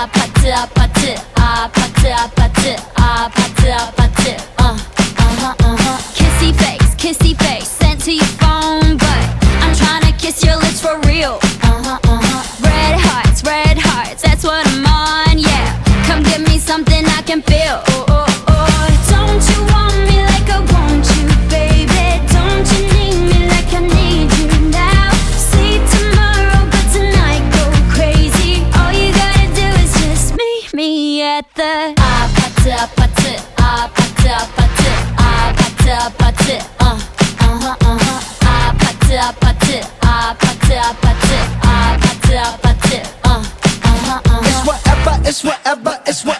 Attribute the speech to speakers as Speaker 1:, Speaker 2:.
Speaker 1: 아파트 아파트 아파트 아파트 아파트 아파트 kissy face sent to your phone but I'm tryna kiss your lips for real red hearts that's what I'm on yeah come give me something I can feel don't you want me like I want you baby don't you need me like I need you now see tomorrow but tonight go crazy all you gotta do is just meet me at the 아파트 아파트 아파트 아파트 아파트 아파트 아파트 아파트 아파트 아파트 아파트 아파트
Speaker 2: It's whatever, it's whatever, it's whatever.